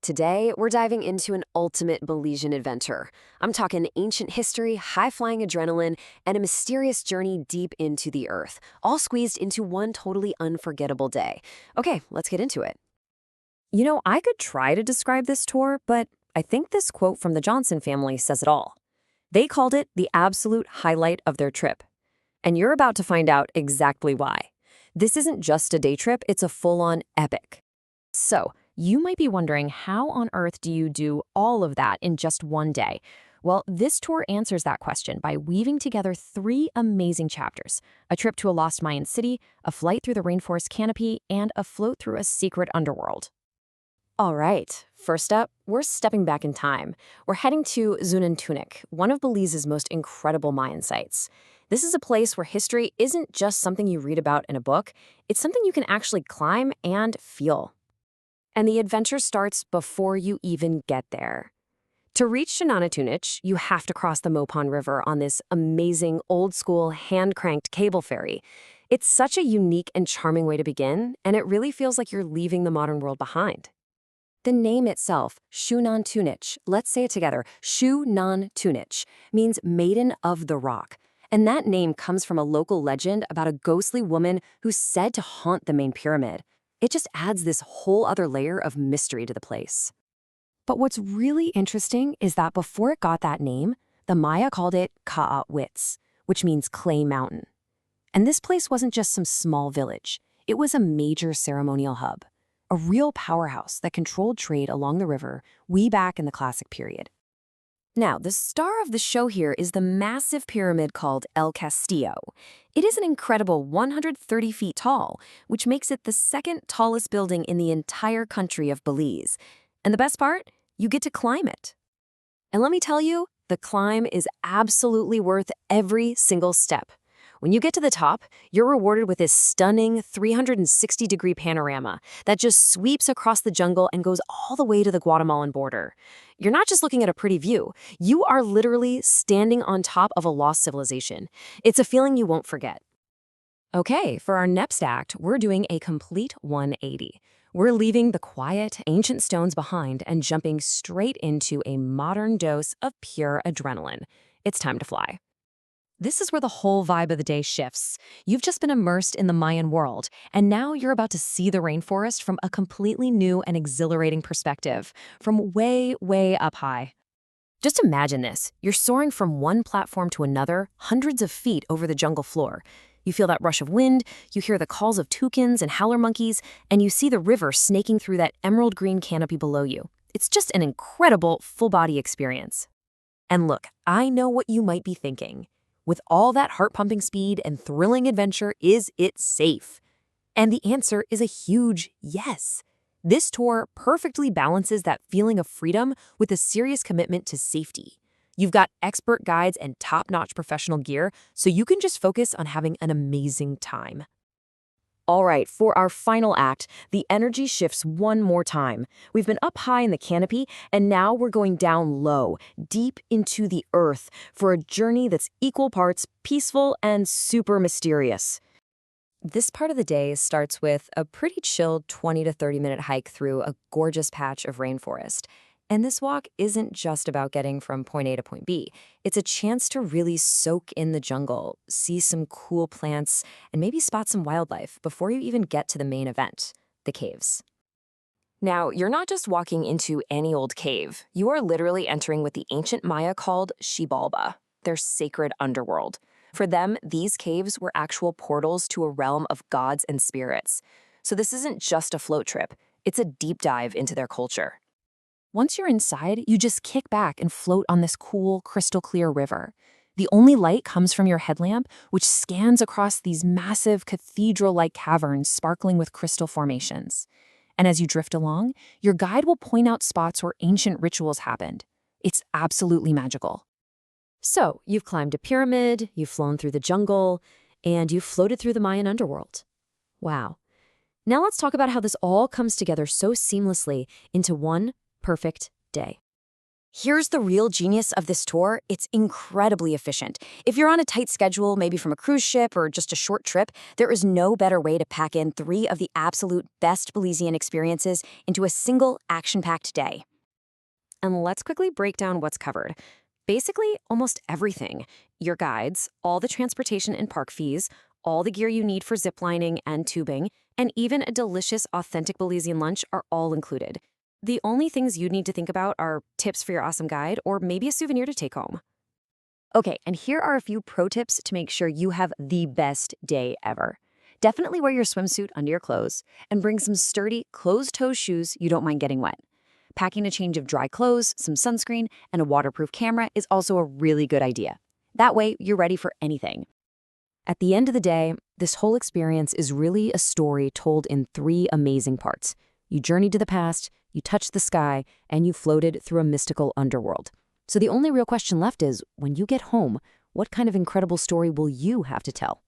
Today, we're diving into an ultimate Belizean adventure. I'm talking ancient history, high-flying adrenaline, and a mysterious journey deep into the earth, all squeezed into one totally unforgettable day. Okay, let's get into it. I could try to describe this tour, but I think this quote from the Johnson family says it all. They called it the absolute highlight of their trip. And you're about to find out exactly why. This isn't just a day trip, it's a full-on epic. So, you might be wondering, how on earth do you do all of that in just one day? Well, this tour answers that question by weaving together 3 amazing chapters: a trip to a lost Mayan city, a flight through the rainforest canopy, and a float through a secret underworld. All right, first up, we're stepping back in time. We're heading to Xunantunich, one of Belize's most incredible Mayan sites. This is a place where history isn't just something you read about in a book, it's something you can actually climb and feel. And the adventure starts before you even get there. To reach Xunantunich, you have to cross the Mopan River on this amazing, old-school, hand-cranked cable ferry. It's such a unique and charming way to begin, and it really feels like you're leaving the modern world behind. The name itself, Xunantunich, let's say it together, Xunantunich, means Maiden of the Rock. And that name comes from a local legend about a ghostly woman who's said to haunt the main pyramid. It just adds this whole other layer of mystery to the place. But what's really interesting is that before it got that name, the Maya called it Ka'awits, which means clay mountain. And this place wasn't just some small village. It was a major ceremonial hub, a real powerhouse that controlled trade along the river way back in the classic period. Now, the star of the show here is the massive pyramid called El Castillo. It is an incredible 130 feet tall, which makes it the second tallest building in the entire country of Belize. And the best part? You get to climb it. And let me tell you, the climb is absolutely worth every single step. When you get to the top, you're rewarded with this stunning 360-degree panorama that just sweeps across the jungle and goes all the way to the Guatemalan border. You're not just looking at a pretty view, you are literally standing on top of a lost civilization. It's a feeling you won't forget. Okay, for our next act, we're doing a complete 180. We're leaving the quiet, ancient stones behind and jumping straight into a modern dose of pure adrenaline. It's time to fly. This is where the whole vibe of the day shifts. You've just been immersed in the Mayan world, and now you're about to see the rainforest from a completely new and exhilarating perspective, from way, way up high. Just imagine this. You're soaring from one platform to another, hundreds of feet over the jungle floor. You feel that rush of wind, you hear the calls of toucans and howler monkeys, and you see the river snaking through that emerald green canopy below you. It's just an incredible full-body experience. And look, I know what you might be thinking. With all that heart-pumping speed and thrilling adventure, is it safe? And the answer is a huge yes. This tour perfectly balances that feeling of freedom with a serious commitment to safety. You've got expert guides and top-notch professional gear, so you can just focus on having an amazing time. All right, for our final act, the energy shifts one more time. We've been up high in the canopy, and now we're going down low, deep into the earth, for a journey that's equal parts peaceful and super mysterious. This part of the day starts with a pretty chilled 20 to 30-minute hike through a gorgeous patch of rainforest. And this walk isn't just about getting from point A to point B. It's a chance to really soak in the jungle, see some cool plants, and maybe spot some wildlife before you even get to the main event, the caves. Now, you're not just walking into any old cave. You are literally entering what the ancient Maya called Xibalba, their sacred underworld. For them, these caves were actual portals to a realm of gods and spirits. So this isn't just a float trip. It's a deep dive into their culture. Once you're inside, you just kick back and float on this cool, crystal-clear river. The only light comes from your headlamp, which scans across these massive cathedral-like caverns sparkling with crystal formations. And as you drift along, your guide will point out spots where ancient rituals happened. It's absolutely magical. So, you've climbed a pyramid, you've flown through the jungle, and you've floated through the Mayan underworld. Wow. Now let's talk about how this all comes together so seamlessly into one perfect day. Here's the real genius of this tour. It's incredibly efficient. If you're on a tight schedule, maybe from a cruise ship or just a short trip, there is no better way to pack in 3 of the absolute best Belizean experiences into a single action-packed day. And let's quickly break down what's covered. Basically, almost everything. Your guides, all the transportation and park fees, all the gear you need for ziplining and tubing, and even a delicious, authentic Belizean lunch are all included. The only things you need to think about are tips for your awesome guide or maybe a souvenir to take home. Okay, and here are a few pro tips to make sure you have the best day ever. Definitely wear your swimsuit under your clothes and bring some sturdy, closed-toe shoes you don't mind getting wet. Packing a change of dry clothes, some sunscreen, and a waterproof camera is also a really good idea. That way, you're ready for anything. At the end of the day, this whole experience is really a story told in 3 amazing parts. You journeyed to the past, you touched the sky, and you floated through a mystical underworld. So the only real question left is, when you get home, what kind of incredible story will you have to tell?